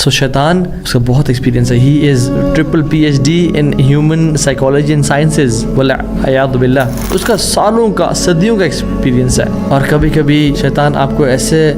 سو شیطان اس کا بہت ایکسپیرینس ہے. He is triple PhD in human psychology and sciences والعیاذ باللہ. اس کا سالوں کا صدیوں کا ایکسپیرینس ہے. اور کبھی کبھی شیطان آپ کو ایسے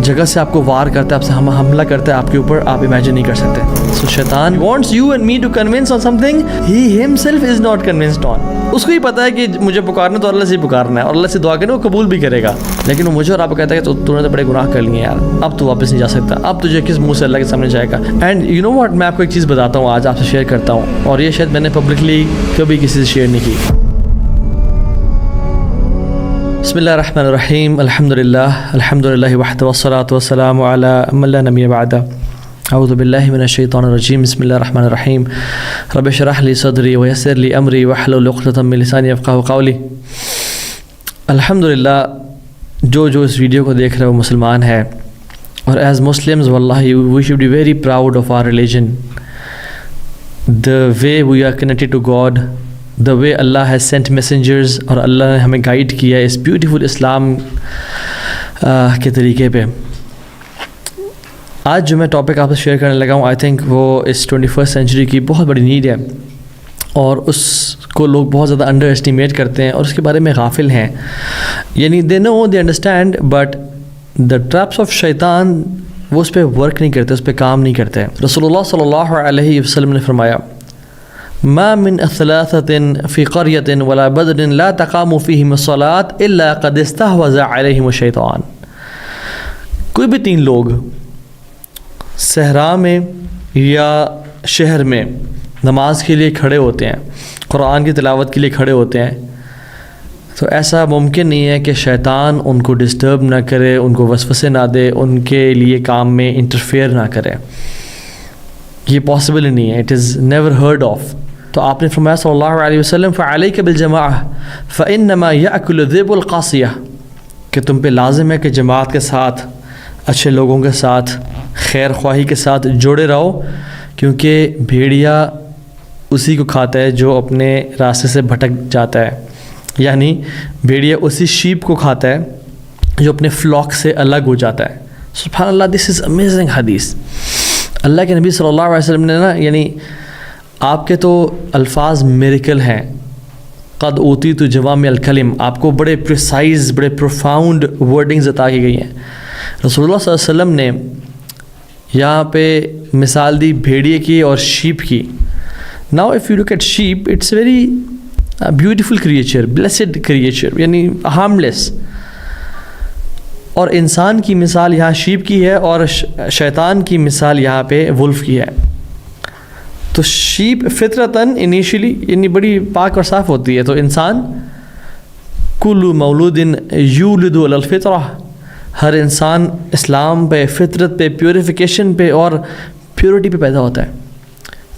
جگہ سے آپ کو وار کرتا ہے, آپ سے حملہ کرتا ہے آپ کے اوپر, آپ امیجن نہیں کر سکتے. سو شیطان wants you and me to convince on something he himself is not convinced on. اس کو ہی پتا ہے کہ مجھے پکارنا تو اللہ سے ہی پکارنا ہے, اور اللہ سے دعا کرنا وہ قبول بھی کرے گا, لیکن وہ مجھے اور آپ کو کہتا ہے کہ تو نے تو بڑے گناہ کر لیے یار, اب تو واپس نہیں جا سکتا, اب تجھے کس منہ سے اللہ کے سامنے جائے گا. اینڈ یو نو واٹ, میں آپ کو ایک چیز بتاتا ہوں, آج آپ سے شیئر کرتا ہوں, اور یہ شاید میں نے پبلکلی کبھی کسی سے شیئر نہیں کی. بسم اللہ الرحمن الرحیم, الحمدللہ وحدہ والصلاۃ والسلام علی من لا نبی بعدہ. اعوذ باللہ من الشیطان الرجیم. بسم اللہ الرحمن الرحیم. رب اشرح لی صدری ویسر لی امری واحلل عقدۃ من لسانی یفقہوا قولی. الحمدللہ جو اس ویڈیو کو دیکھ رہے وہ مسلمان ہے, اور ایز مسلمز واللہ we should be very proud of our religion, the way we are connected to God, the way اللہ ہیز سینٹ میسنجرز, اور اللہ نے ہمیں گائیڈ کیا اس بیوٹیفل اسلام کے طریقے پہ. آج جو میں ٹاپک آپ سے شیئر کرنے لگا ہوں, آئی تھنک وہ اس 21st سینچری کی بہت بڑی نیڈ ہے, اور اس کو لوگ بہت زیادہ انڈر اسٹیمیٹ کرتے ہیں اور اس کے بارے میں غافل ہیں. یعنی they know, they understand, but the traps of شیطان وہ اس پہ ورک نہیں کرتے, اس پہ کام نہیں کرتے. رسول اللہ صلی اللہ علیہ وسلم نے فرمایا, ما من ثلاثة في قرية ولا بدر لا تقام فيهم الصلاة إلا قد استحوذ عليهم الشيطان. کوئی بھی 3 لوگ صحرا میں یا شہر میں نماز کے لیے کھڑے ہوتے ہیں, قرآن کی تلاوت کے لیے کھڑے ہوتے ہیں, تو ایسا ممکن نہیں ہے کہ شیطان ان کو ڈسٹرب نہ کرے, ان کو وسوسے نہ دے, ان کے لیے کام میں انٹرفیئر نہ کرے. یہ پاسبل نہیں ہے, it is never heard of. تو آپ نے فرمایا صلی اللہ علیہ وسلم فعلیک بالجماعہ فانما یاکل الذئب القاصیہ, کہ تم پہ لازم ہے کہ جماعت کے ساتھ, اچھے لوگوں کے ساتھ, خیر خواہی کے ساتھ جڑے رہو, کیونکہ بھیڑیا اسی کو کھاتا ہے جو اپنے راستے سے بھٹک جاتا ہے. یعنی بھیڑیا اسی شیپ کو کھاتا ہے جو اپنے فلاک سے الگ ہو جاتا ہے. سبحان اللہ, دس از امیزنگ حدیث. اللہ کے نبی صلی اللہ علیہ وسلم نے نا, یعنی آپ کے تو الفاظ میریکل ہیں, قد اوتیت جوامع الکلم, آپ کو بڑے پریسائز, بڑے پروفاؤنڈ ورڈنگز عطا کی گئی ہیں. رسول اللہ صلی اللہ علیہ وسلم نے یہاں پہ مثال دی بھیڑیے کی اور شیپ کی. Now if you look at sheep, it's very beautiful creature, blessed creature, یعنی ہارملیس. اور انسان کی مثال یہاں شیپ کی ہے, اور شیطان کی مثال یہاں پہ ولف کی ہے. تو شیپ فطرتاً انیشلی یعنی بڑی پاک اور صاف ہوتی ہے, تو انسان کل مولود یولد علی الفطرہ, ہر انسان اسلام پہ, فطرت پہ, پیوریفیکیشن پہ اور پیورٹی پہ پیدا ہوتا ہے.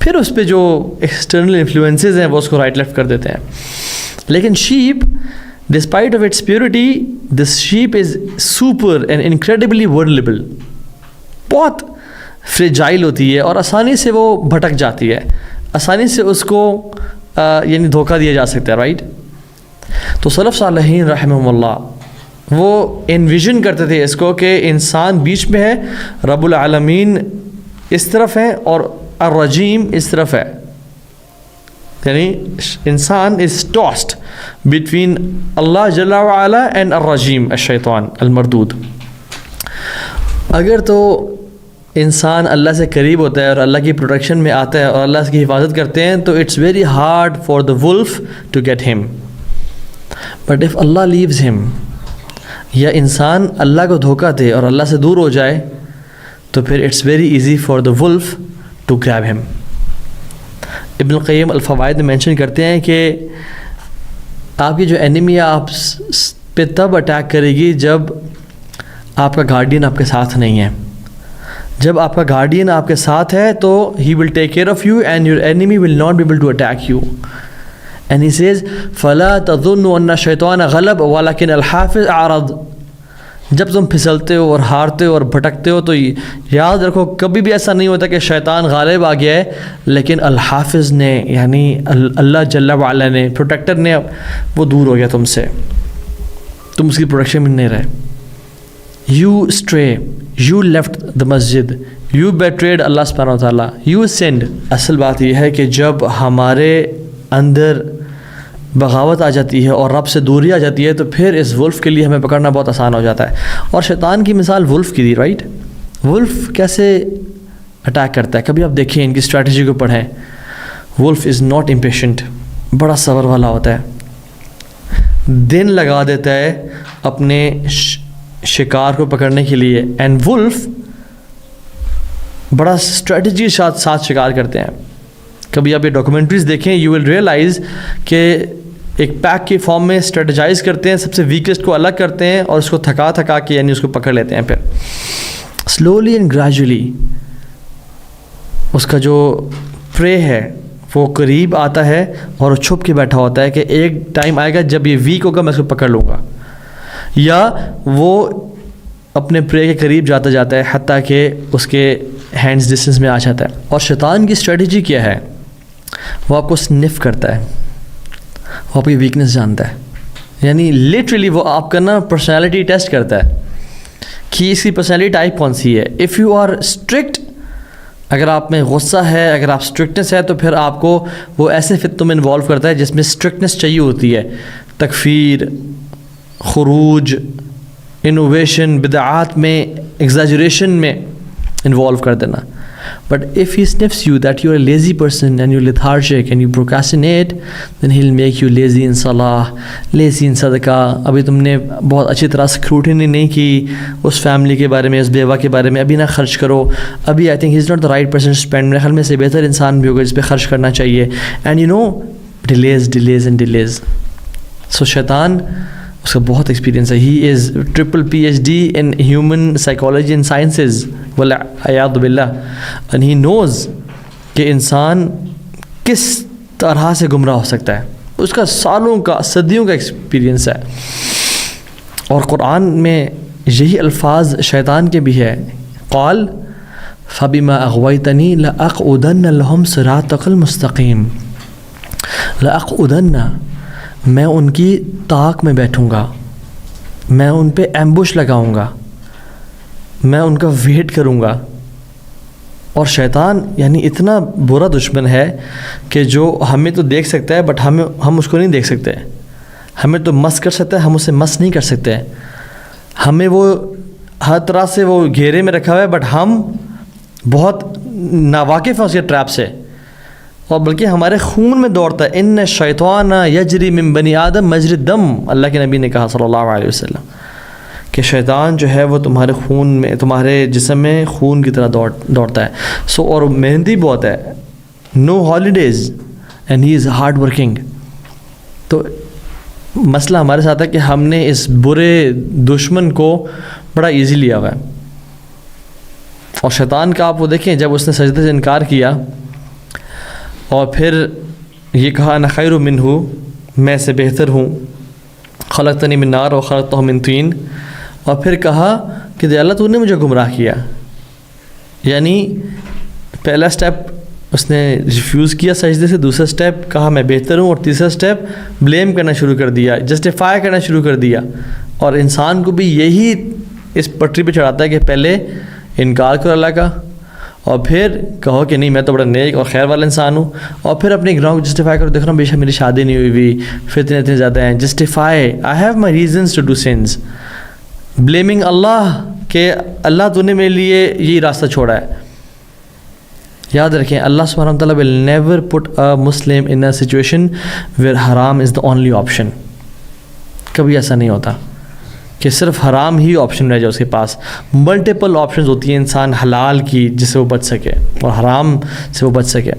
پھر اس پہ جو ایکسٹرنل انفلوئنسز ہیں وہ اس کو رائٹ لیفٹ کر دیتے ہیں. لیکن sheep, despite of its purity, this sheep is super and incredibly vulnerable, بہت فریجائل ہوتی ہے, اور آسانی سے وہ بھٹک جاتی ہے, آسانی سے اس کو یعنی دھوکہ دیا جا سکتا ہے, رائٹ. تو سلف صالحین رحمہم اللہ وہ انویژن کرتے تھے اس کو کہ انسان بیچ میں ہے, رب العالمین اس طرف ہے اور الرجیم اس طرف ہے, یعنی انسان از ٹاسڈ بٹوین اللہ جل وعلا اینڈ الرجیم الشیطان المردود. اگر تو انسان اللہ سے قریب ہوتا ہے اور اللہ کی پروٹیکشن میں آتا ہے اور اللہ اس کی حفاظت کرتے ہیں, تو it's very hard for the wolf to get them. But if اللہ لیوز ہم, یا انسان اللہ کو دھوکہ دے اور اللہ سے دور ہو جائے, تو پھر it's very easy for the wolf to grab them. ابن القیم الفوائد میں مینشن کرتے ہیں کہ آپ کی جو اینیمی آپ پہ تب اٹیک کرے گی جب آپ کا گارڈین آپ کے ساتھ نہیں ہے. جب آپ کا گارڈین آپ کے ساتھ ہے تو he will take care of you and your enemy will not be able to attack you. And he says فلا تظنوا ان الشیطان غلب ولکن الحافظ اعرض. جب تم پھسلتے ہو اور ہارتے ہو اور بھٹکتے ہو تو یاد رکھو کبھی بھی ایسا نہیں ہوتا کہ شیطان غالب آ گیا ہے, لیکن الحافظ نے یعنی اللہ جل وعلا نے, پروٹیکٹر نے, وہ دور ہو گیا تم سے, تم اس کی پروٹیکشن میں نہیں رہے. You stray, you left the masjid, you betrayed اللہ سبحانہ و تعالیٰ, یو سینڈ. اصل بات یہ ہے کہ جب ہمارے اندر بغاوت آ جاتی ہے اور رب سے دوری آ جاتی ہے تو پھر اس ولف کے لیے ہمیں پکڑنا بہت آسان ہو جاتا ہے. اور شیطان کی مثال ولف کی دی, رائٹ. ولف کیسے اٹیک کرتا ہے, کبھی آپ دیکھیں ان کی اسٹریٹجی کو پڑھیں. ولف از ناٹ امپیشنٹ, بڑا صبر والا ہوتا ہے, دن لگا دیتا ہے اپنے شکار کو پکڑنے کے لیے. اینڈ ولف بڑا اسٹریٹجی ساتھ شکار کرتے ہیں. کبھی آپ یہ ڈاکومنٹریز دیکھیں, یو ول ریئلائز کہ ایک پیک کی فارم میں اسٹریٹجائز کرتے ہیں, سب سے ویکسٹ کو الگ کرتے ہیں اور اس کو تھکا کے یعنی اس کو پکڑ لیتے ہیں. پھر سلولی اینڈ گریجولی اس کا جو پرے ہے وہ قریب آتا ہے اور وہ چھپ کے بیٹھا ہوتا ہے کہ ایک ٹائم آئے گا جب یہ ویک ہوگا میں اس کو پکڑ لوں گا. یا وہ اپنے پرے کے قریب جاتا ہے حتیٰ کہ اس کے ہینڈز ڈسٹینس میں آ جاتا ہے. اور شیطان کی اسٹریٹجی کیا ہے, وہ آپ کو سنف کرتا ہے, وہ آپ کی ویکنس جانتا ہے. یعنی لٹرلی وہ آپ کا نا پرسنالٹی ٹیسٹ کرتا ہے کہ اس کی پرسنالٹی ٹائپ کون سی ہے. اف یو آر اسٹرکٹ, اگر آپ میں غصہ ہے, اگر آپ اسٹرکٹنس ہے, تو پھر آپ کو وہ ایسے فتنوں میں انوالو کرتا ہے جس میں اسٹرکٹنس چاہیے ہوتی ہے, تکفیر, خروج, انوویشن, بدعات میں, ایگزیجریشن میں انوالو کر دینا. But if he sniffs you that you are a lazy person and you're lethargic and you procrastinate, then he'll make you lazy in salah, lazy in صدقہ. ابھی تم نے بہت اچھی طرح اسکروٹنی نہیں کی اس فیملی کے بارے میں, اس بیوہ کے بارے میں, ابھی نہ خرچ کرو. ابھی I think he is not the right person to spend. میرے خیال میں سے بہتر انسان بھی ہوگا جس پہ خرچ کرنا چاہیے. And you know delays and delays. So شیطان اس کا بہت ایکسپیرینس ہے. He is triple PhD in human psychology and sciences والعیاذ باللہ. اینڈ ہی نوز کہ انسان کس طرح سے گمراہ ہو سکتا ہے. اس کا سالوں کا, صدیوں کا ایکسپیرینس ہے. اور قرآن میں یہی الفاظ شیطان کے بھی ہے. قال فبما اغویتنی لاقعدن لهم صراطک المستقیم. لاقعدن, میں ان کی طاق میں بیٹھوں گا, میں ان پہ ایمبوش لگاؤں گا, میں ان کا ویٹ کروں گا. اور شیطان یعنی اتنا برا دشمن ہے کہ جو ہمیں تو دیکھ سکتا ہے بٹ ہم اس کو نہیں دیکھ سکتے. ہمیں تو مس کر سکتا ہے, ہم اسے مس نہیں کر سکتے. ہمیں وہ ہر طرح سے وہ گھیرے میں رکھا ہوا ہے بٹ ہم بہت ناواقف ہیں اس کے ٹریپ سے, اور بلکہ ہمارے خون میں دوڑتا ہے. ان الشیطان یجری من بنی آدم مجری الدم. اللہ کے نبی نے کہا صلی اللہ علیہ وسلم کہ شیطان جو ہے وہ تمہارے خون میں, تمہارے جسم میں خون کی طرح دوڑتا ہے. سو اور محنتی بہت ہے, no holidays, and he is hard working. تو مسئلہ ہمارے ساتھ ہے کہ ہم نے اس برے دشمن کو بڑا ایزی لیا ہوا ہے. اور شیطان کا آپ وہ دیکھیں, جب اس نے سجدے سے انکار کیا اور پھر یہ کہا انا خیر منہ, میں سے بہتر ہوں, خلقتنی من نار و خلقتہ من طین, اور پھر کہا کہ اللہ تو نے مجھے گمراہ کیا. یعنی پہلا سٹیپ اس نے ریفیوز کیا سجدے سے, دوسرا سٹیپ کہا میں بہتر ہوں, اور تیسرا سٹیپ بلیم کرنا شروع کر دیا, جسٹیفائی کرنا شروع کر دیا. اور انسان کو بھی یہی اس پٹری پہ چڑھاتا ہے کہ پہلے انکار کرو اللہ کا, اور پھر کہو کہ نہیں میں تو بڑا نیک اور خیر والا انسان ہوں, اور پھر اپنے گناہوں کو جسٹیفائی کرو. دیکھو نا بے شک میری شادی نہیں ہوئی, فتنے اتنے زیادہ ہیں, justify I have my reasons to do sins, blaming اللہ کہ اللہ تو نے میرے لیے یہی راستہ چھوڑا ہے. یاد رکھیں اللہ سبحانہ و تعالیٰ will never put a Muslim in a situation where haram is the only option. کبھی ایسا نہیں ہوتا کہ صرف حرام ہی آپشن رہ جائے اس کے پاس. ملٹیپل آپشنز ہوتی ہیں انسان حلال کی جس سے وہ بچ سکے اور حرام سے وہ بچ سکے.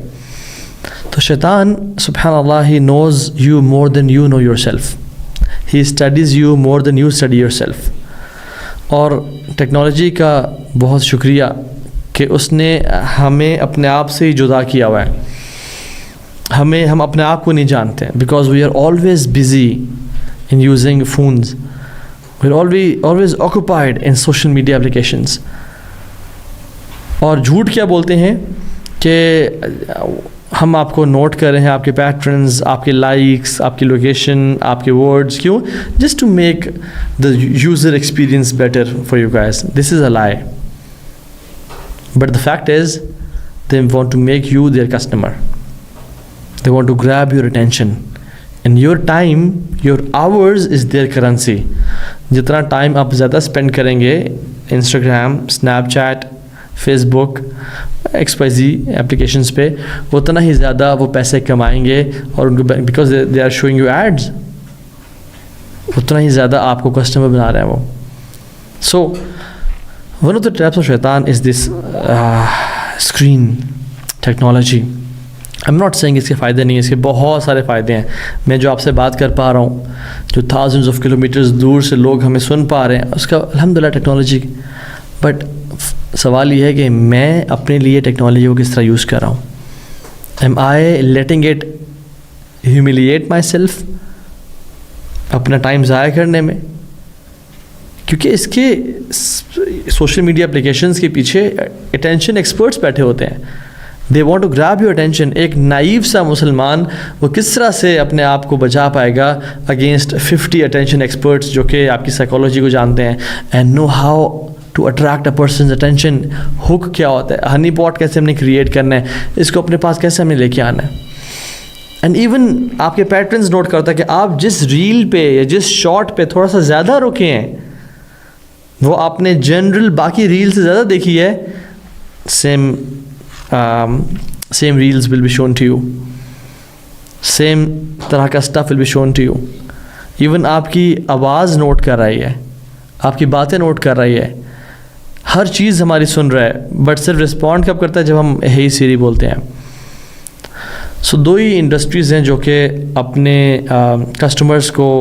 تو شیطان سبحان اللہ he knows you more than you know yourself. He studies you more than you study yourself. اور ٹیکنالوجی کا بہت شکریہ کہ اس نے ہمیں اپنے آپ سے ہی جدا کیا ہوا ہے. ہم اپنے آپ کو نہیں جانتے because we are always busy in using phones. We are always occupied in social media applications. اور جھوٹ کیا بولتے ہیں کہ ہم آپ کو نوٹ کر رہے ہیں, آپ کے پیٹرنز, آپ کے لائکس, آپ کی لوکیشن, آپ کے ورڈز. کیوں؟ Just to make the user experience better for you guys. This is a lie. But the fact is, they want to make you their customer. They want to grab your attention. And your time, your hours is their currency. جتنا time آپ زیادہ spend کریں گے Instagram, snap chat, face بک, XYZ applications پہ, اتنا ہی زیادہ وہ پیسے کمائیں گے, اور ان کو because they are showing you ads, اتنا ہی زیادہ آپ کو کسٹمر بنا رہے ہیں وہ. So one of the traps of شیطان is this screen technology. I am not saying اس کے فائدے نہیں ہیں, اس کے بہت سارے فائدے ہیں. میں جو آپ سے بات کر پا رہا ہوں, جو تھاؤزنڈز آف کلو میٹرز دور سے لوگ ہمیں سن پا رہے ہیں, اس کا الحمد للہ ٹیکنالوجی. بٹ سوال یہ ہے کہ میں اپنے لیے ٹیکنالوجی کو کس طرح یوز کر رہا ہوں. Am I letting it humiliate myself, اپنا ٹائم ضائع کرنے میں؟ کیونکہ اس کے سوشل میڈیا اپلیکیشنز کے پیچھے اٹینشن ایکسپرٹس بیٹھے ہوتے ہیں. They want to grab your attention. ایک نائیو سا مسلمان وہ کس طرح سے اپنے آپ کو بچا پائے گا اگینسٹ 50 اٹینشن ایکسپرٹس جو کہ آپ کی سائیکالوجی کو جانتے ہیں and know how to attract a person's attention. Hook کیا ہوتا ہے, ہنی پاٹ کیسے ہم نے کریٹ کرنا ہے, اس کو اپنے پاس کیسے ہم نے لے کے آنا ہے. اینڈ ایون آپ کے پیٹرنز نوٹ کرتا ہے کہ آپ جس ریل پہ یا جس شارٹ پہ تھوڑا سا زیادہ رکے ہیں, وہ آپ نے جنرل باقی ریل سے زیادہ دیکھی ہے, same reels will be shown to you, same طرح کا stuff will be shown to you. Even آپ کی آواز نوٹ کر رہی ہے, آپ کی باتیں نوٹ کر رہی ہے, ہر چیز ہماری سن رہا ہے, بٹ صرف رسپونڈ کب کرتا ہے جب ہم hey سیری بولتے ہیں. سو دو ہی انڈسٹریز ہیں جو کہ اپنے کسٹمرز کو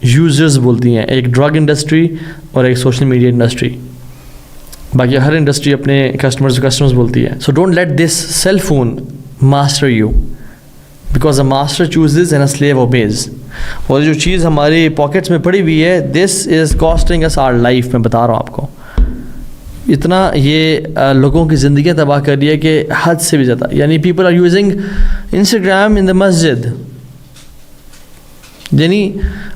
یوزرز بولتی ہیں, ایک ڈرگ انڈسٹری اور ایک سوشل میڈیا انڈسٹری. باقی ہر انڈسٹری اپنے کسٹمرز بولتی ہے. So don't let this cell phone master you, because a master chooses and a slave obeys. اور جو چیز ہماری پاکٹس میں پڑی ہوئی ہے, this is costing us our life. میں بتا رہا ہوں آپ کو, اتنا یہ لوگوں کی زندگیاں تباہ کر رہی ہے کہ حد سے بھی زیادہ. یعنی پیپل آر یوزنگ انسٹاگرام ان دا مسجد. یعنی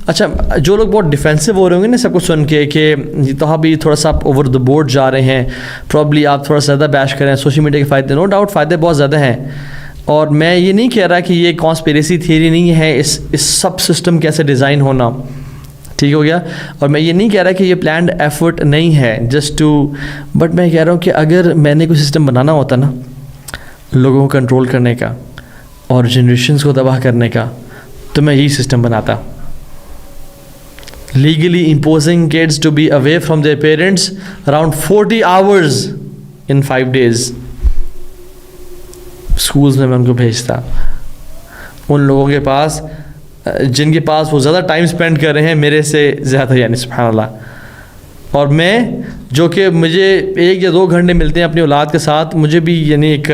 اچھا, جو لوگ بہت ڈیفینسو ہو رہے ہوں گے نا سب کچھ سن کے کہ تو بھی تھوڑا سا آپ اوور دا بورڈ جا رہے ہیں, پرابلی آپ تھوڑا سا زیادہ بیش کریں. سوشل میڈیا کے فائدے نو ڈاؤٹ فائدے بہت زیادہ ہیں, اور میں یہ نہیں کہہ رہا کہ یہ کانسپیریسی تھیوری نہیں ہے اس سب سسٹم کیسے ڈیزائن ہونا, ٹھیک ہو گیا. اور میں یہ نہیں کہہ رہا کہ یہ پلانڈ ایفرٹ نہیں ہے جسٹ ٹو, بٹ میں کہہ رہا ہوں کہ اگر میں نے کوئی سسٹم بنانا ہوتا نا لوگوں کو کنٹرول کرنے کا اور جنریشنز کو تباہ کرنے کا, تو میں یہی سسٹم بناتا. Legally imposing kids to be away from their parents around 40 hours in 5 days. Schools میں ان کو بھیجتا, ان لوگوں کے پاس جن کے پاس وہ زیادہ ٹائم اسپینڈ کر رہے ہیں میرے سے زیادہ, یعنی سبحان اللہ. اور میں جو کہ مجھے 1 یا 2 گھنٹے ملتے ہیں اپنی اولاد کے ساتھ, مجھے بھی یعنی ایک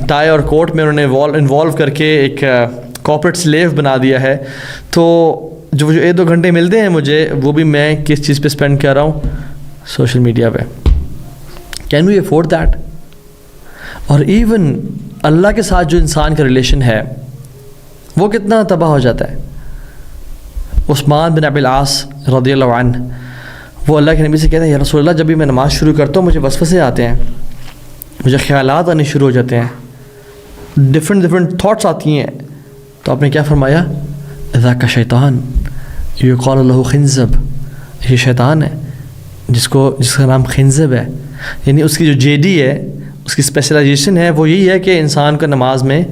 ٹائی اور کوٹ میں انہوں نے انوالو کر کے ایک کارپوریٹ سلیو بنا دیا ہے. تو جو 1-2 گھنٹے ملتے ہیں مجھے, وہ بھی میں کس چیز پہ اسپینڈ کر رہا ہوں, سوشل میڈیا پہ. Can we afford that? اور ایون اللہ کے ساتھ جو انسان کا ریلیشن ہے وہ کتنا تباہ ہو جاتا ہے. عثمان بن ابی العاص رضی اللہ عنہ, وہ اللہ کے نبی سے کہتے ہیں یا رسول اللہ, جب بھی میں نماز شروع کرتا ہوں مجھے وسوسے آتے ہیں, مجھے خیالات آنے شروع ہو جاتے ہیں, ڈفرینٹ تھاٹس آتی ہیں. تو آپ نے کیا فرمایا؟ ذاک شیطان یقال له خنزب, یہ شیطان ہے جس کا نام خنزب ہے. یعنی اس کی جو JD ہے, اس کی اسپیشلائزیشن ہے, وہ یہی ہے کہ انسان کو نماز میں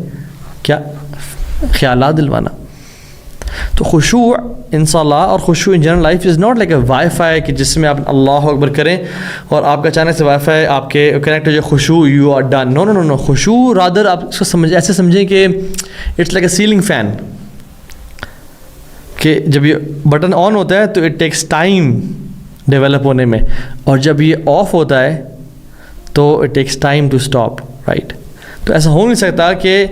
کیا خیالات دلوانا. تو خشوع ان صلاح اور خشوع in general life is not like a wifi کہ جس میں آپ اللہ اکبر کریں اور آپ کا اچانک سے وائی فائی آپ کے کنیکٹ ہو جائے, خشوع you are done. No no no, خشوع رادر آپ اس کو ایسے سمجھیں کہ it's like a ceiling fan, کہ جب یہ بٹن آن ہوتا ہے تو اٹ ٹیکس ٹائم ڈیولپ ہونے میں, اور جب یہ آف ہوتا ہے تو it takes time to stop, right. تو ایسا ہو نہیں سکتا کہ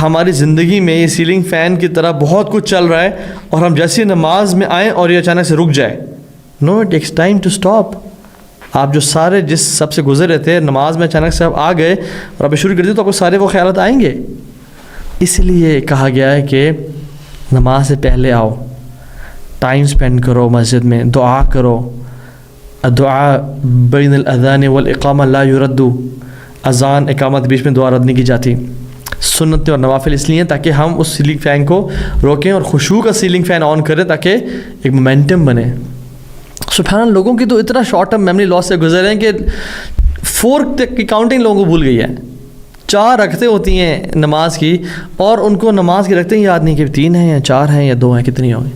ہماری زندگی میں یہ سیلنگ فین کی طرح بہت کچھ چل رہا ہے اور ہم جیسی نماز میں آئیں اور یہ اچانک سے رک جائے. No, it takes time to stop. آپ جو سارے جس سب سے گزر رہے تھے نماز میں اچانک سے آپ آ گئے اور آپ شروع کر دیے تو آپ کو سارے وہ خیالات آئیں گے. اس لیے کہا گیا ہے کہ نماز سے پہلے آؤ, ٹائم اسپینڈ کرو مسجد میں, دعا کرو, الدعاء بین الاذان والاقامہ لا یرد، اذان اقامت کے بیچ میں دعا رد نہیں کی جاتی. سنت اور نوافل اس لیے تاکہ ہم اس سیلنگ فین کو روکیں اور خشوع کا سیلنگ فین آن کریں تاکہ ایک مومنٹم بنے. سبحان اللہ، لوگوں کی تو اتنا شارٹ ٹرم میموری لاس سے گزرے ہیں کہ 4 تک کی کاؤنٹنگ لوگوں کو بھول گئی ہے. 4 رکعتیں ہوتی ہیں نماز کی اور ان کو نماز کی رکعتیں یاد نہیں کہ 3 ہیں یا 4 ہیں یا 2 ہیں، کتنی ہوں گی.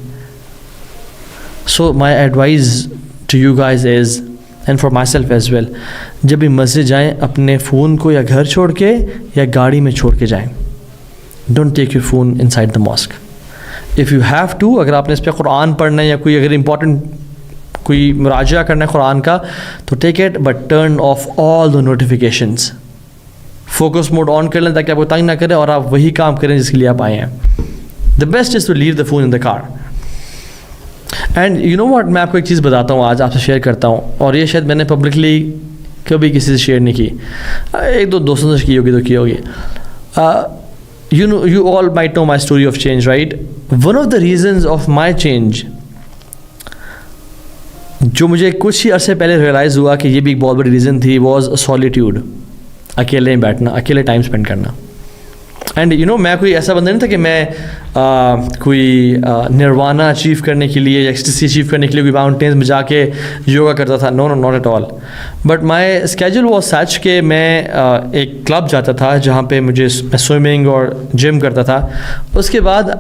So my advice to you guys is and for myself as well, جب بھی مسجد جائیں اپنے فون کو یا گھر چھوڑ کے یا گاڑی میں چھوڑ کے جائیں. Don't take your phone inside the mask. If you have to, اگر آپ نے اس پہ قرآن پڑھنا ہے یا کوئی اگر امپورٹنٹ کوئی مراجعہ کرنا ہے قرآن کا تو take it, but turn off all the notifications. Focus mode on کر لیں تاکہ آپ کو تنگ نہ کرے اور آپ وہی کام کریں جس کے لیے آپ آئے ہیں. The best is to leave the phone in the car. And you know what, میں آپ کو ایک چیز بتاتا ہوں، آج آپ سے شیئر کرتا ہوں، اور یہ شاید میں نے پبلکلی کبھی کسی سے شیئر نہیں کی، 1-2 دوستوں سے کی ہوگی تو کی ہوگی. you all might know my story of change, right? One of the reasons of my change جو مجھے کچھ ہی عرصے پہلے ریئلائز ہوا کہ یہ بھی ایک بہت بڑی ریزن تھی، واز سولیٹیوڈ. اکیلے بیٹھنا، اکیلے ٹائم اسپینڈ کرنا. اینڈ یو نو، میں کوئی ایسا بندہ نہیں تھا کہ میں کوئی نروانا اچیو کرنے کے لیے یا ایکسٹیسی اچیو کرنے کے لیے کوئی ماؤنٹینز میں جا کے یوگا کرتا تھا. No not at all. But my schedule was such کہ میں ایک کلب جاتا تھا جہاں پہ میں سوئمنگ اور جم کرتا تھا. اس کے بعد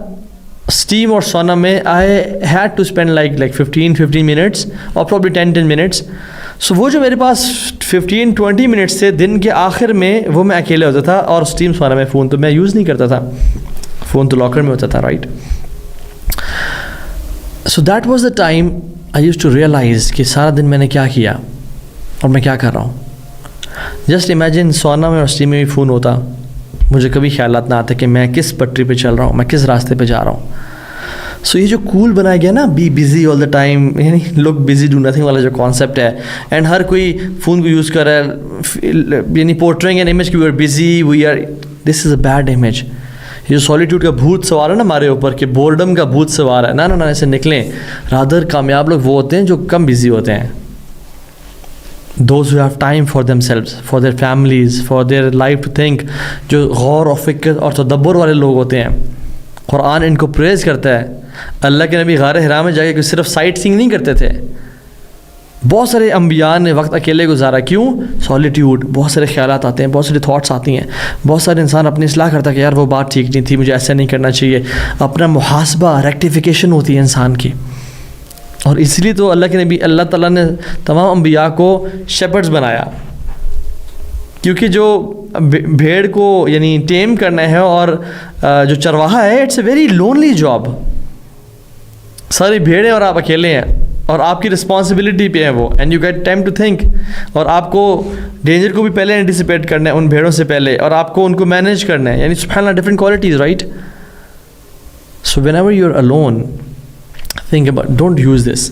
اسٹیم اور سونا میں I had to spend like 15 minutes اور پرابلی 10 منٹس. سو وہ جو میرے پاس 15-20 منٹس تھے دن کے آخر میں، وہ میں اکیلے ہوتا تھا. اور اسٹیم سونا میں فون تو میں یوز نہیں کرتا تھا، فون تو لاکر میں ہوتا تھا، right. So that was the time I used to realize کہ سارا دن میں نے کیا کیا اور میں کیا کر رہا ہوں. جسٹ امیجن سونا میں اور اسٹیم میں بھی فون ہوتا، مجھے کبھی خیالات نہ آتے کہ میں کس پٹری پہ چل رہا ہوں، میں کس راستے پہ جا رہا ہوں. سو یہ جو کول بنایا گیا نا، be busy all the time, یعنی لک بزی ڈو نتھنگ والا جو کانسیپٹ ہے، اینڈ ہر کوئی فون کو یوز کر رہا ہے، یعنی پورٹرینگ این امیج کہ we are busy, we are, this is a bad image. یہ جو سالیٹیوڈ کا بھوت سوار ہے نا ہمارے اوپر کہ بورڈم کا بھوت سوار ہے، نہ ایسے نکلیں. رادر کامیاب لوگ وہ ہوتے ہیں جو کم بزی ہوتے ہیں. Those who have time for themselves, for their families, for their life to think، جو غور و فکر اور تدبر والے لوگ ہوتے ہیں. قرآن ان کو پریز کرتا ہے. اللہ کے نبی غار حرا میں جا کے صرف سائٹ سینگ نہیں کرتے تھے. بہت سارے انبیاء نے وقت اکیلے گزارا. کیوں؟ سالیٹیوڈ. بہت سارے خیالات آتے ہیں، بہت ساری تھاٹس آتی ہیں، بہت سارے انسان اپنی اصلاح کرتا ہے کہ یار وہ بات ٹھیک نہیں تھی، مجھے ایسا نہیں کرنا چاہیے. اپنا محاسبہ، ریکٹیفیکیشن ہوتی ہے انسان کی. اور اس لیے تو اللہ کے نبی، اللہ تعالیٰ نے تمام انبیاء کو شیپرڈز بنایا، کیونکہ جو بھیڑ کو یعنی ٹیم کرنا ہے اور جو چرواہا ہے، it's a very lonely job. ساری بھیڑیں اور آپ اکیلے ہیں اور آپ کی رسپانسبلٹی پہ ہے وہ، and you get time to think. اور آپ کو ڈینجر کو بھی پہلے اینٹیسپیٹ کرنا ہے ان بھیڑوں سے پہلے، اور آپ کو ان کو مینیج کرنا ہے. یعنی سبحان اللہ، different qualities, right. So whenever you are alone, think about, don't use this.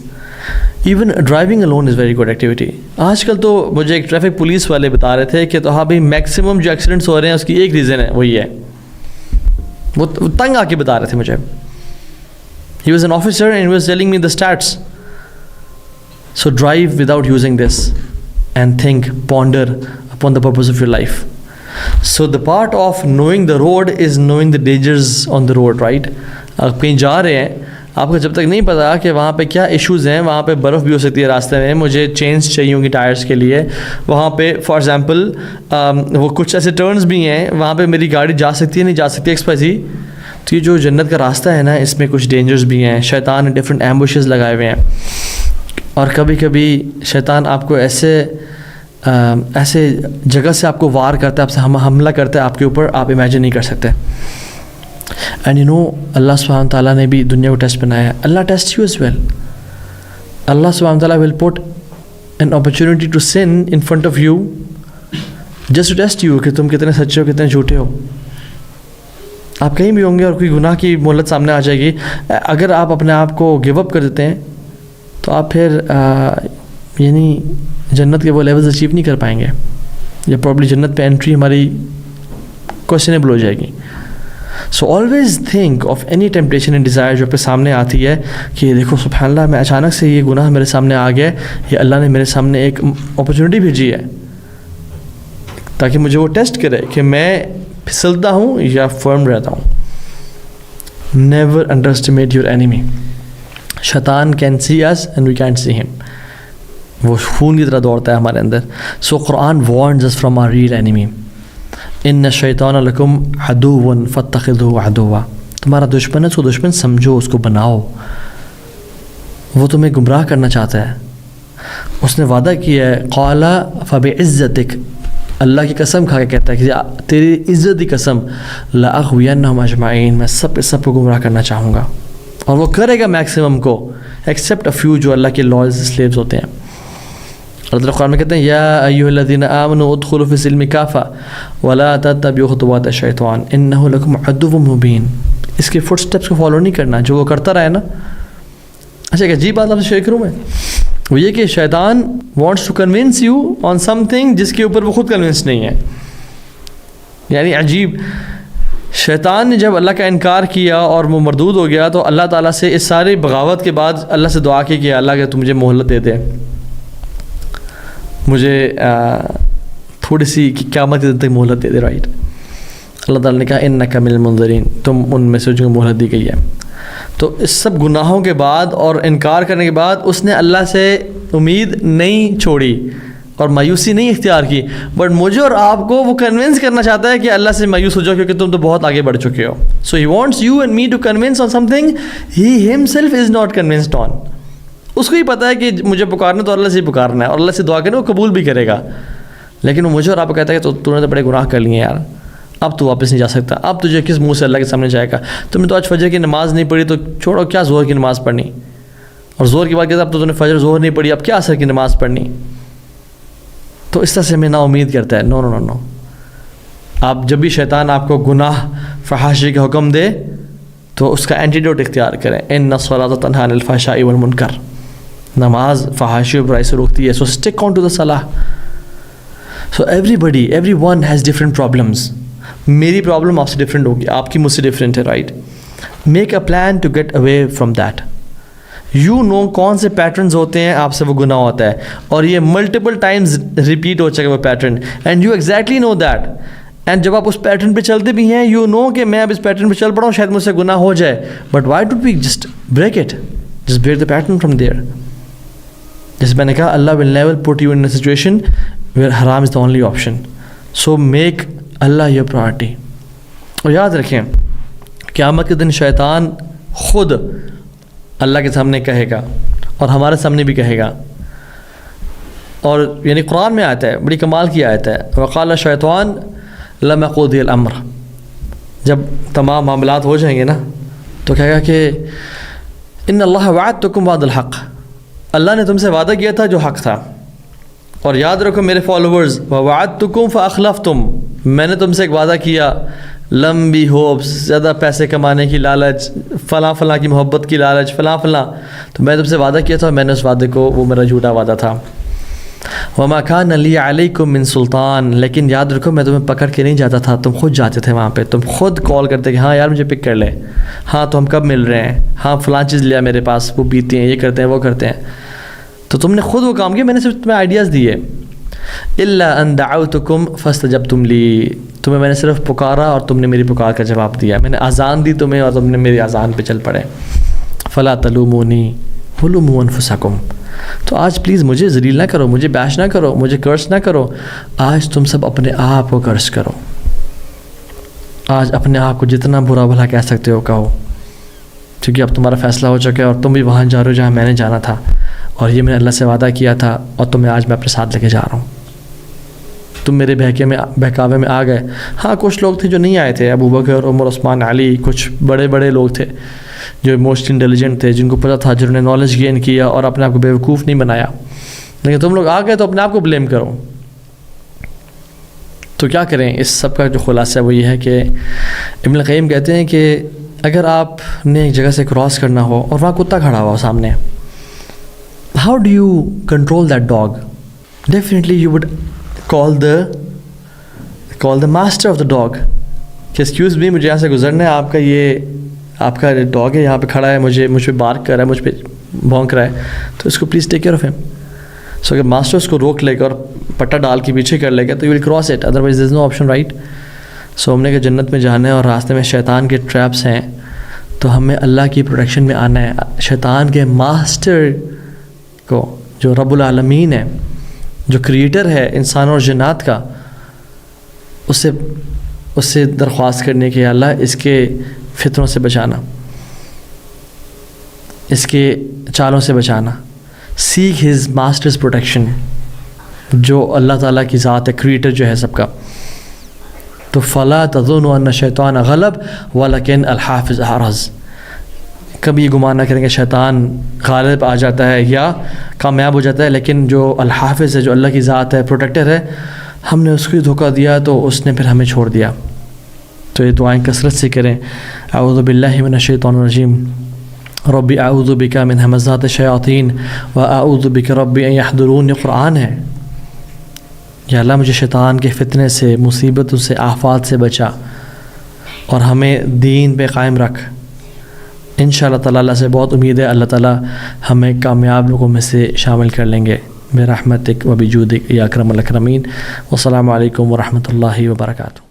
Even driving alone is very good activity. آج کل تو مجھے ایک ٹریفک پولیس والے بتا رہے تھے کہ تو ہاں بھائی میکسیمم جو ایکسیڈنٹس ہو رہے ہیں اس کی ایک ریزن ہے، وہی ہے. وہ تنگ آ کے بتا رہے تھے مجھے. He was an officer and he was telling me the stats. So drive without using this and think, ponder upon the purpose of your life. So the part of knowing the road is knowing the dangers on the road, right? آپ کہیں جا رہے ہیں، آپ کو جب تک نہیں پتا کہ وہاں پہ کیا ایشوز ہیں، وہاں پہ برف بھی ہو سکتی ہے راستے میں، مجھے چینز چاہیے ہوں گی ٹائرس کے لیے، وہاں پہ فار ایگزامپل وہ کچھ ایسے ٹرنز بھی ہیں وہاں پہ میری گاڑی جا سکتی ہے نہیں جا سکتی ایکسپائزی. تو یہ جو جنت کا راستہ ہے نا، اس میں کچھ ڈینجرز بھی ہیں. شیطان نے ڈفرینٹ ایمبوشز لگائے ہوئے ہیں، اور کبھی کبھی شیطان آپ کو ایسے جگہ سے آپ کو وار کرتا ہے، آپ سے حملہ کرتا ہے آپ کے اوپر، آپ امیجن نہیں کر سکتے. اینڈ یو نو، اللہ سبحانہ تعالیٰ نے بھی دنیا کو ٹیسٹ بنایا ہے. اللہ ٹیسٹ یو ایز ویل. اللہ سبحانہ تعالیٰ will put an opportunity to sin in front of you just to test you کہ تم کتنے سچے ہو، کتنے جھوٹے ہو. آپ کہیں بھی ہوں گے اور کوئی گناہ کی مہلت سامنے آ جائے گی. اگر آپ اپنے آپ کو گیو اپ کر دیتے ہیں تو آپ پھر یعنی جنت کے وہ لیولز اچیو نہیں کر پائیں گے، یا پرابلی جنت پہ انٹری ہماری کوشچنیبل ہو جائے گی. So always think of any temptation and desire جو آپ کے سامنے آتی ہے کہ دیکھو سبحان اللہ میں اچانک سے یہ گناہ میرے سامنے آ گیا، یہ اللہ نے میرے سامنے ایک اپرچونیٹی بھیجی ہے تاکہ مجھے وہ ٹیسٹ کرے کہ میں پھسلتا ہوں یا فرم رہتا ہوں. Never underestimate your enemy. شیطان can see us and we can't see him. وہ خون کی طرح دوڑتا ہے ہمارے اندر. سو قرآن warns us from our real enemy. ان الشیطان لکم عدو فاتخذوہ عدوا. تمہارا دشمن ہے، اس کو دشمن سمجھو، اس کو بناؤ. وہ تمہیں گمراہ کرنا چاہتا ہے. اس نے وعدہ کیا ہے قال فبعزتک، اللہ کی قسم کھا کے کہتا ہے کہ تیری عزت کی قسم لاغوینہم اجمعین، میں سب کو گمراہ کرنا چاہوں گا. اور وہ کرے گا میکسیمم کو، ایکسیپٹ اے فیو جو اللہ کے لائز سلیوز ہوتے ہیں. اللہ تعالیٰ قرآن میں کہتے ہیں یا ایھا الذین آمنوا ادخلوا فی السلم کافہ ولا تتبعوا خطوات الشیطان انہ لکم عدو مبین. اس کے فٹ سٹیپس کو فالو نہیں کرنا جو وہ کرتا رہے نا. اچھا ایک عجیب بات آپ سے شیئر کروں میں، وہ یہ کہ شیطان wants to convince you on something جس کے اوپر وہ خود کنونس نہیں ہے. یعنی عجیب، شیطان نے جب اللہ کا انکار کیا اور وہ مردود ہو گیا تو اللہ تعالیٰ سے اس سارے بغاوت کے بعد اللہ سے دعا کی کہ اللہ کہ تو مجھے مہلت دے دے، مجھے تھوڑی سی قیامت کے دن تک مہلت دے دے. رائٹ، اللہ تعالیٰ نے کہا انک من المنذرین، تم ان میں سے جو مہلت دی گئی ہے. تو اس سب گناہوں کے بعد اور انکار کرنے کے بعد اس نے اللہ سے امید نہیں چھوڑی اور مایوسی نہیں اختیار کی، بٹ مجھے اور آپ کو وہ کنونس کرنا چاہتا ہے کہ اللہ سے مایوس ہو جاؤ کیونکہ تم تو بہت آگے بڑھ چکے ہو. So he wants you and me to convince on something he himself is not convinced on. اس کو ہی پتہ ہے کہ مجھے پکارنا تو اللہ سے ہی پکارنا ہے اور اللہ سے دعا کرنا وہ قبول بھی کرے گا، لیکن وہ مجھے اور آپ کو کہتا ہے کہ تو نے تو بڑے گناہ کر لیے یار، اب تو واپس نہیں جا سکتا، اب تجھے کس منہ سے اللہ کے سامنے جائے گا. تم نے تو آج فجر کی نماز نہیں پڑھی تو چھوڑو، کیا زہر کی نماز پڑھنی، اور زہر کی بات کہتا اب تو نے فجر زہر نہیں پڑھی، اب کیا اثر کی نماز پڑھنی. تو اس طرح سے ہمیں نا امید کرتا ہے. نو نو نو نو. آپ جب بھی شیطان آپ کو گناہ فحاشی کا حکم دے تو اس کا اینٹیڈوٹ اختیار کریں. ان الصلاۃ تنہی عن الفحشاء والمنکر. نماز فحاشی و برائی سے روکتی ہے. سو اسٹک آن ٹو دا صلاح. So every one has different problems. میری پرابلم آپ سے ڈفرینٹ ہوگی، آپ کی مجھ سے ڈفرینٹ ہے. Right, make a plan to get away from that. You know کون سے پیٹرنز ہوتے ہیں آپ سے وہ گناہ ہوتا ہے اور یہ ملٹیپل ٹائمز ریپیٹ ہو چکا وہ pattern, and you exactly know that. And جب آپ اس پیٹرن پہ چلتے بھی ہیں یو نو کہ میں اب اس پیٹرن پہ چل پڑا ہوں، شاید مجھ سے گناہ ہو جائے، but why do we just break it, just break the pattern from there. جیسے میں نے کہا اللہ will never put you in a situation where حرام is the only option. So make اللہ یور پرائرٹی. اور یاد رکھیں قیامت کے دن شیطان خود اللہ کے سامنے کہے گا اور ہمارے سامنے بھی کہے گا. اور یعنی قرآن میں آتا ہے، بڑی کمال کی آیت ہے، وقال الشیطان لما قضی الامر. جب تمام معاملات ہو جائیں گے نا تو کہے گا کہ ان اللہ وعدتکم وعد الحق، اللہ نے تم سے وعدہ کیا تھا جو حق تھا. اور یاد رکھو میرے فالوورز، ووعدتکم فاخلفتم، میں نے تم سے ایک وعدہ کیا، لمبی ہوپس، زیادہ پیسے کمانے کی لالچ، فلاں فلاں کی محبت کی لالچ، فلاں فلاں، تو میں نے تم سے وعدہ کیا تھا اور میں نے اس وعدے کو، وہ میرا جھوٹا وعدہ تھا. وما کان لی علیکم من سلطان، لیکن یاد رکھو میں تمہیں پکڑ کے نہیں جاتا تھا، تم خود جاتے تھے وہاں پہ، تم خود کال کرتے کہ ہاں یار مجھے پک کر لے، ہاں تو ہم کب مل رہے ہیں، ہاں فلاں چیز لیا میرے پاس، وہ پیتے ہیں، یہ کرتے ہیں، وہ کرتے ہیں. تو تم نے خود وہ کام کیا، میں نے صرف تمہیں آئیڈیاز دیے. الا ان دعوتکم فاستجبتم لی، تمہیں میں نے صرف پکارا اور تم نے میری پکار کا جواب دیا. میں نے اذان دی تمہیں اور تم نے میری اذان پہ چل پڑے. فلا تلومونی ولوموا انفسکم. تو آج پلیز مجھے ذلیل نہ کرو، مجھے بیش نہ کرو، مجھے کرس نہ کرو. آج تم سب اپنے آپ کو کرس کرو. آج اپنے آپ کو جتنا برا بھلا کہہ سکتے ہو کہو، کیونکہ اب تمہارا فیصلہ ہو چکا ہے اور تم بھی وہاں جا رہے ہو جہاں میں نے جانا تھا، اور یہ میں نے اللہ سے وعدہ کیا تھا اور تمہیں آج میں اپنے ساتھ لے کے جا رہا ہوں. تم میرے بہکاوے میں آ گئے. ہاں کچھ لوگ تھے جو نہیں آئے تھے، ابو بکر، عمر، عثمان، علی، کچھ بڑے بڑے لوگ تھے جو موسٹ انٹیلیجنٹ تھے، جن کو پتہ تھا، جنہوں نے نالج گین کیا اور اپنے آپ کو بیوقوف نہیں بنایا. لیکن تم لوگ آ گئے تو اپنے آپ کو بلیم کرو. تو کیا کریں؟ اس سب کا جو خلاصہ ہے وہ یہ ہے کہ ابن القیم کہتے ہیں کہ اگر آپ نے ایک جگہ سے کراس کرنا ہو اور وہاں کتا کھڑا ہوا ہو سامنے، how do you control that dog? Definitely you would call the master of the dog کہ ایکسکیوز می مجھے یہاں سے گزرنا ہے، آپ کا یہ آپ کا ڈاگ ہے یہاں پہ کھڑا ہے، مجھ پہ بارک کر رہا ہے، مجھ پہ بھونک رہا ہے، تو اس کو پلیز ٹیک کیئر آف ہم. سو اگر ماسٹر اس کو روک لے گا اور پٹا ڈال کے پیچھے کر لے گا تو you will cross it, otherwise there is no option right. So ہم نے کہ جنت میں جانا ہے اور راستے میں شیطان کے ٹریپس ہیں، تو ہمیں اللہ کی پروٹیکشن میں آنا ہے. شیطان کے ماسٹر کو جو رب العالمین ہے، جو کریٹر ہے انسان اور جنات کا، اس سے درخواست کرنے کہ اللہ اس کے فتنوں سے بچانا، اس کے چالوں سے بچانا. سیک ہز ماسٹرز پروٹیکشن، جو اللہ تعالیٰ کی ذات ہے، کریٹر جو ہے سب کا. تو فلا تظنوا ان الشیطان غلب ولکن الحافظ احرز. کبھی یہ گمان نہ کریں کہ شیطان غالب آ جاتا ہے یا کامیاب ہو جاتا ہے، لیکن جو الحافظ ہے، جو اللہ کی ذات ہے، پروٹیکٹر ہے، ہم نے اس کو دھوکہ دیا تو اس نے پھر ہمیں چھوڑ دیا. تو یہ دعائیں کثرت سے کریں. اعوذ باللہ من الشیطان الرجیم، ربی اعوذ بک من ہمزات الشیاطین واعوذ بک ربی ان یحضرون. یہ قرآن ہے. یا اللہ مجھے شیطان کے فتنے سے، مصیبتوں سے، آفات سے بچا اور ہمیں دین پہ قائم رکھ. انشاءاللہ تعالیٰ اللہ سے بہت امید ہے اللہ تعالیٰ ہمیں کامیاب لوگوں میں سے شامل کر لیں گے برحمتک و بجودک یا اکرم الاکرمین. والسلام علیکم ورحمۃ اللہ وبرکاتہ.